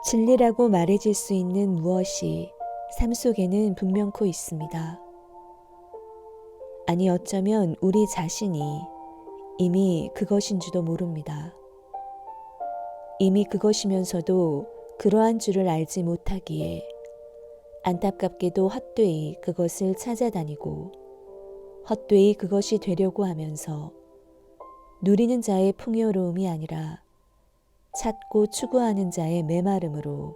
진리라고 말해질 수 있는 무엇이 삶 속에는 분명코 있습니다. 아니 어쩌면 우리 자신이 이미 그것인지도 모릅니다. 이미 그것이면서도 그러한 줄을 알지 못하기에 안타깝게도 헛되이 그것을 찾아다니고 헛되이 그것이 되려고 하면서 누리는 자의 풍요로움이 아니라 찾고 추구하는 자의 메마름으로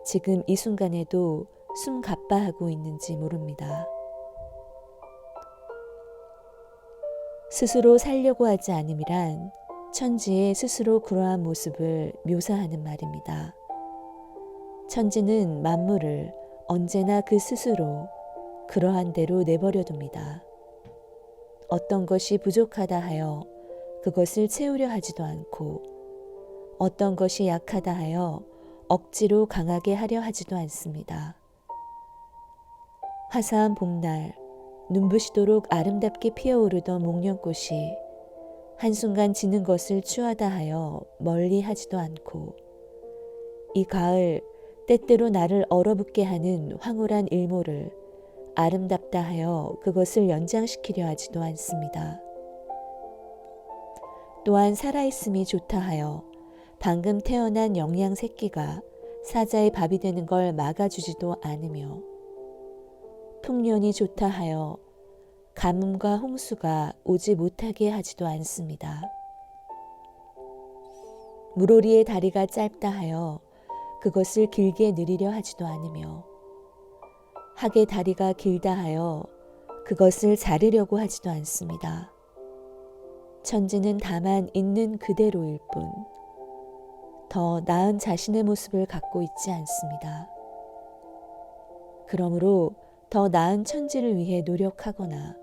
지금 이 순간에도 숨가빠하고 있는지 모릅니다. 스스로 살려고 하지 않음이란 천지의 스스로 그러한 모습을 묘사하는 말입니다. 천지는 만물을 언제나 그 스스로 그러한 대로 내버려둡니다. 어떤 것이 부족하다 하여 그것을 채우려 하지도 않고 어떤 것이 약하다 하여 억지로 강하게 하려 하지도 않습니다. 화사한 봄날 눈부시도록 아름답게 피어오르던 목련꽃이 한순간 지는 것을 추하다 하여 멀리 하지도 않고 이 가을 때때로 나를 얼어붙게 하는 황홀한 일모를 아름답다 하여 그것을 연장시키려 하지도 않습니다. 또한 살아있음이 좋다 하여 방금 태어난 영양 새끼가 사자의 밥이 되는 걸 막아주지도 않으며 풍년이 좋다 하여 가뭄과 홍수가 오지 못하게 하지도 않습니다. 물오리의 다리가 짧다 하여 그것을 길게 늘이려 하지도 않으며 학의 다리가 길다 하여 그것을 자르려고 하지도 않습니다. 천지는 다만 있는 그대로일 뿐 더 나은 자신의 모습을 갖고 있지 않습니다. 그러므로 더 나은 천지를 위해 노력하거나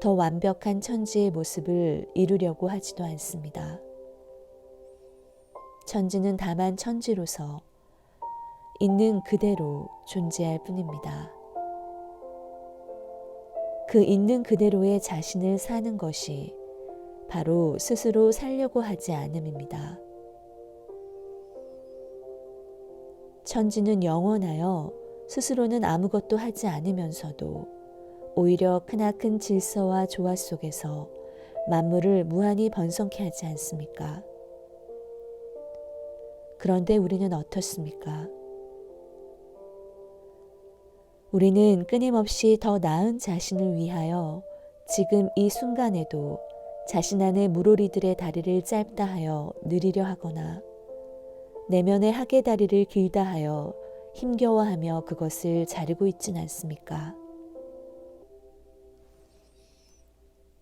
더 완벽한 천지의 모습을 이루려고 하지도 않습니다. 천지는 다만 천지로서 있는 그대로 존재할 뿐입니다. 그 있는 그대로의 자신을 사는 것이 바로 스스로 살려고 하지 않음입니다. 천지는 영원하여 스스로는 아무것도 하지 않으면서도 오히려 크나큰 질서와 조화 속에서 만물을 무한히 번성케 하지 않습니까? 그런데 우리는 어떻습니까? 우리는 끊임없이 더 나은 자신을 위하여 지금 이 순간에도 자신 안의 물오리들의 다리를 짧다 하여 느리려 하거나 내면의 학의 다리를 길다 하여 힘겨워하며 그것을 자르고 있진 않습니까?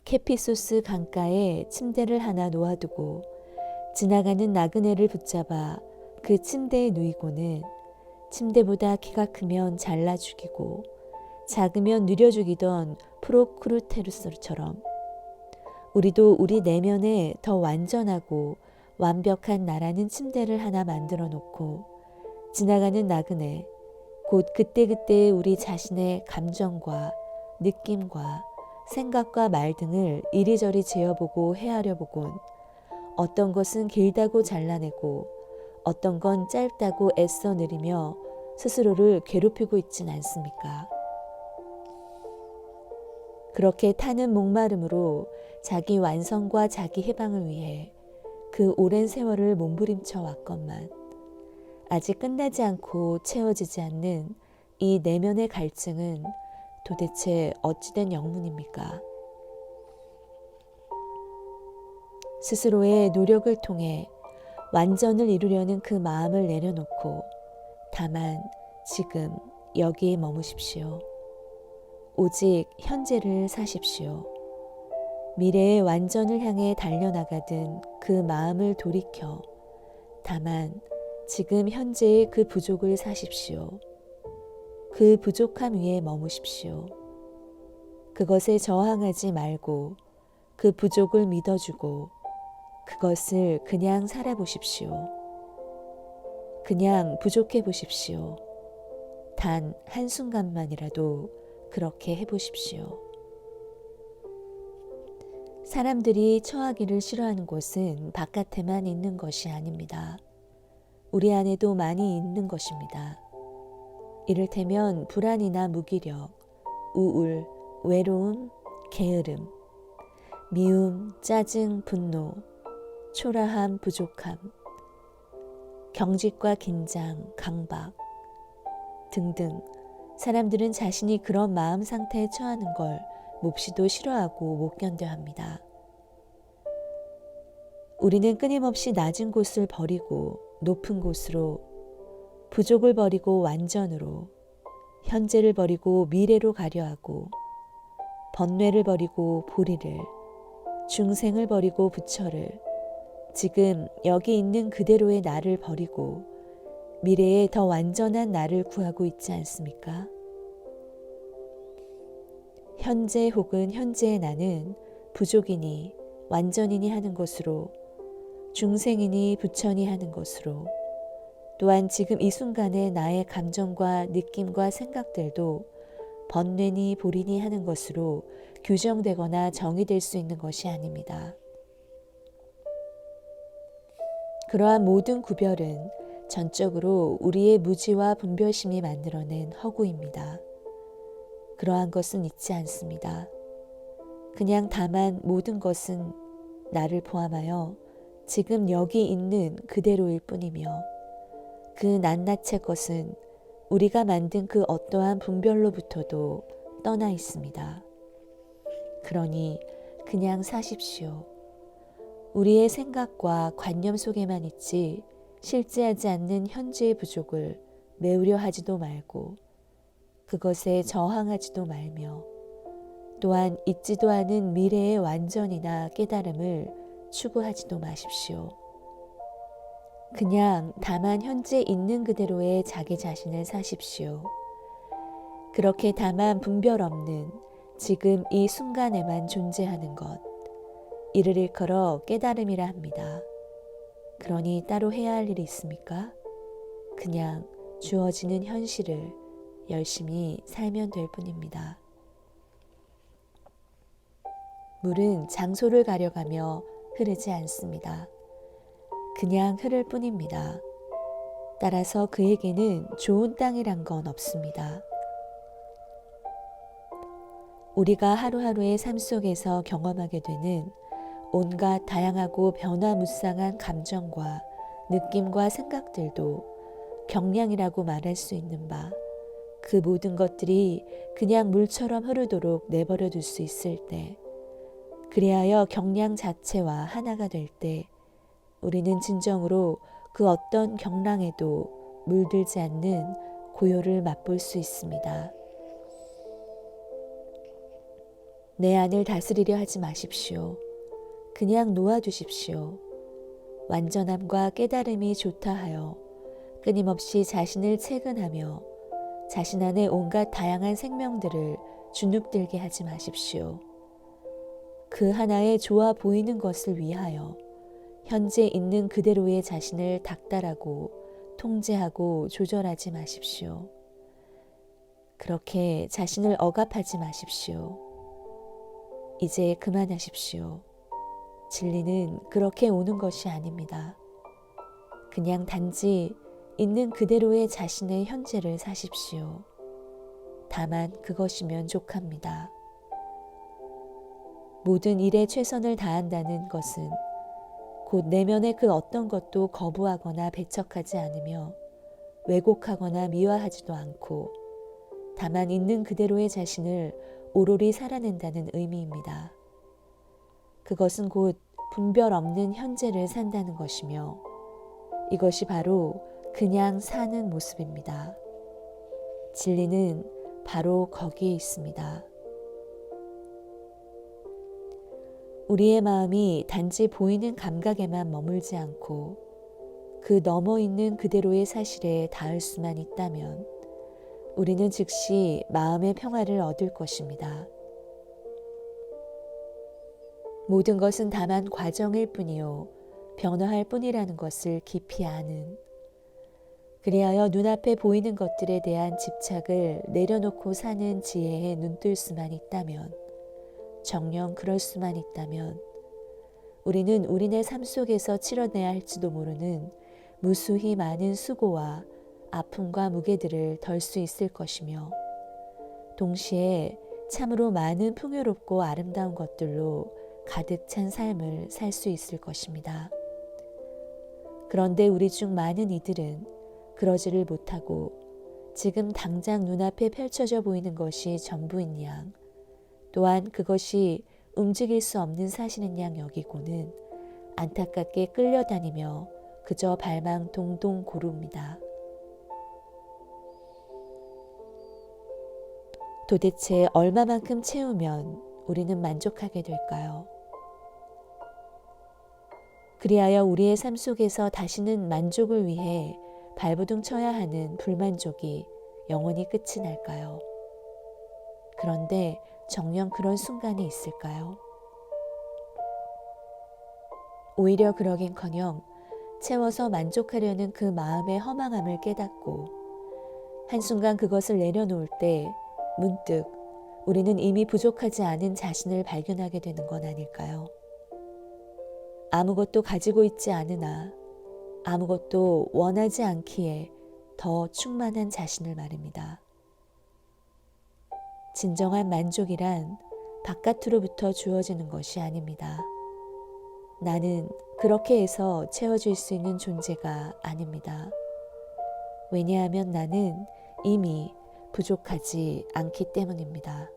캐피소스 강가에 침대를 하나 놓아두고 지나가는 나그네를 붙잡아 그 침대에 누이고는 침대보다 키가 크면 잘라 죽이고 작으면 느려 죽이던 프로크루테루스처럼 우리도 우리 내면에 더 완전하고 완벽한 나라는 침대를 하나 만들어 놓고 지나가는 나그네 곧 그때그때의 우리 자신의 감정과 느낌과 생각과 말 등을 이리저리 재어보고 헤아려 보곤 어떤 것은 길다고 잘라내고 어떤 건 짧다고 애써 느리며 스스로를 괴롭히고 있진 않습니까? 그렇게 타는 목마름으로 자기 완성과 자기 해방을 위해 그 오랜 세월을 몸부림쳐 왔건만 아직 끝나지 않고 채워지지 않는 이 내면의 갈증은 도대체 어찌된 영문입니까? 스스로의 노력을 통해 완전을 이루려는 그 마음을 내려놓고 다만 지금 여기에 머무십시오. 오직 현재를 사십시오. 미래의 완전을 향해 달려나가든 그 마음을 돌이켜 다만 지금 현재의 그 부족을 사십시오. 그 부족함 위에 머무십시오. 그것에 저항하지 말고 그 부족을 믿어주고 그것을 그냥 살아보십시오. 그냥 부족해 보십시오. 단 한순간만이라도 그렇게 해보십시오. 사람들이 처하기를 싫어하는 곳은 바깥에만 있는 것이 아닙니다. 우리 안에도 많이 있는 것입니다. 이를테면 불안이나 무기력, 우울, 외로움, 게으름, 미움, 짜증, 분노, 초라함, 부족함, 경직과 긴장, 강박 등등. 사람들은 자신이 그런 마음 상태에 처하는 걸 몹시도 싫어하고 못 견뎌 합니다. 우리는 끊임없이 낮은 곳을 버리고 높은 곳으로, 부족을 버리고 완전으로, 현재를 버리고 미래로 가려 하고, 번뇌를 버리고 보리를, 중생을 버리고 부처를, 지금 여기 있는 그대로의 나를 버리고 미래에 더 완전한 나를 구하고 있지 않습니까? 현재 혹은 현재의 나는 부족이니 완전이니 하는 것으로, 중생이니 부처니 하는 것으로, 또한 지금 이 순간의 나의 감정과 느낌과 생각들도 번뇌니 보리니 하는 것으로 규정되거나 정의될 수 있는 것이 아닙니다. 그러한 모든 구별은 전적으로 우리의 무지와 분별심이 만들어낸 허구입니다. 그러한 것은 있지 않습니다. 그냥 다만 모든 것은 나를 포함하여 지금 여기 있는 그대로일 뿐이며, 그 낱낱의 것은 우리가 만든 그 어떠한 분별로부터도 떠나 있습니다. 그러니 그냥 사십시오. 우리의 생각과 관념 속에만 있지 실제하지 않는 현재의 부족을 메우려 하지도 말고, 그것에 저항하지도 말며, 또한 있지도 않은 미래의 완전이나 깨달음을 추구하지도 마십시오. 그냥 다만 현재 있는 그대로의 자기 자신을 사십시오. 그렇게 다만 분별 없는 지금 이 순간에만 존재하는 것, 이를 일컬어 깨달음이라 합니다. 그러니 따로 해야 할 일이 있습니까? 그냥 주어지는 현실을 열심히 살면 될 뿐입니다. 물은 장소를 가려가며 흐르지 않습니다. 그냥 흐를 뿐입니다. 따라서 그에게는 좋은 땅이란 건 없습니다. 우리가 하루하루의 삶 속에서 경험하게 되는 온갖 다양하고 변화무쌍한 감정과 느낌과 생각들도 경량이라고 말할 수 있는 바, 그 모든 것들이 그냥 물처럼 흐르도록 내버려 둘 수 있을 때, 그리하여 경량 자체와 하나가 될 때, 우리는 진정으로 그 어떤 경랑에도 물들지 않는 고요를 맛볼 수 있습니다. 내 안을 다스리려 하지 마십시오. 그냥 놓아두십시오. 완전함과 깨달음이 좋다 하여 끊임없이 자신을 채근하며 자신 안에 온갖 다양한 생명들을 주눅들게 하지 마십시오. 그 하나의 좋아 보이는 것을 위하여 현재 있는 그대로의 자신을 닥달하고 통제하고 조절하지 마십시오. 그렇게 자신을 억압하지 마십시오. 이제 그만하십시오. 진리는 그렇게 오는 것이 아닙니다. 그냥 단지 있는 그대로의 자신의 현재를 사십시오. 다만 그것이면 족합니다. 모든 일에 최선을 다한다는 것은 곧 내면의 그 어떤 것도 거부하거나 배척하지 않으며 왜곡하거나 미화하지도 않고 다만 있는 그대로의 자신을 오롯이 살아낸다는 의미입니다. 그것은 곧 분별 없는 현재를 산다는 것이며, 이것이 바로 그냥 사는 모습입니다. 진리는 바로 거기에 있습니다. 우리의 마음이 단지 보이는 감각에만 머물지 않고 그 넘어 있는 그대로의 사실에 닿을 수만 있다면 우리는 즉시 마음의 평화를 얻을 것입니다. 모든 것은 다만 과정일 뿐이요 변화할 뿐이라는 것을 깊이 아는, 그리하여 눈앞에 보이는 것들에 대한 집착을 내려놓고 사는 지혜에 눈뜰 수만 있다면, 정녕 그럴 수만 있다면 우리는 우리네 삶 속에서 치러내야 할지도 모르는 무수히 많은 수고와 아픔과 무게들을 덜 수 있을 것이며 동시에 참으로 많은 풍요롭고 아름다운 것들로 가득 찬 삶을 살 수 있을 것입니다. 그런데 우리 중 많은 이들은 그러지를 못하고 지금 당장 눈앞에 펼쳐져 보이는 것이 전부인 양, 또한 그것이 움직일 수 없는 사실인 양 여기고는 안타깝게 끌려다니며 그저 발망 동동 고릅니다. 도대체 얼마만큼 채우면 우리는 만족하게 될까요? 그리하여 우리의 삶 속에서 다시는 만족을 위해 발버둥 쳐야 하는 불만족이 영원히 끝이 날까요? 그런데 정녕 그런 순간이 있을까요? 오히려 그러긴커녕 채워서 만족하려는 그 마음의 허망함을 깨닫고 한순간 그것을 내려놓을 때 문득 우리는 이미 부족하지 않은 자신을 발견하게 되는 건 아닐까요? 아무것도 가지고 있지 않으나 아무것도 원하지 않기에 더 충만한 자신을 말입니다. 진정한 만족이란 바깥으로부터 주어지는 것이 아닙니다. 나는 그렇게 해서 채워질 수 있는 존재가 아닙니다. 왜냐하면 나는 이미 부족하지 않기 때문입니다.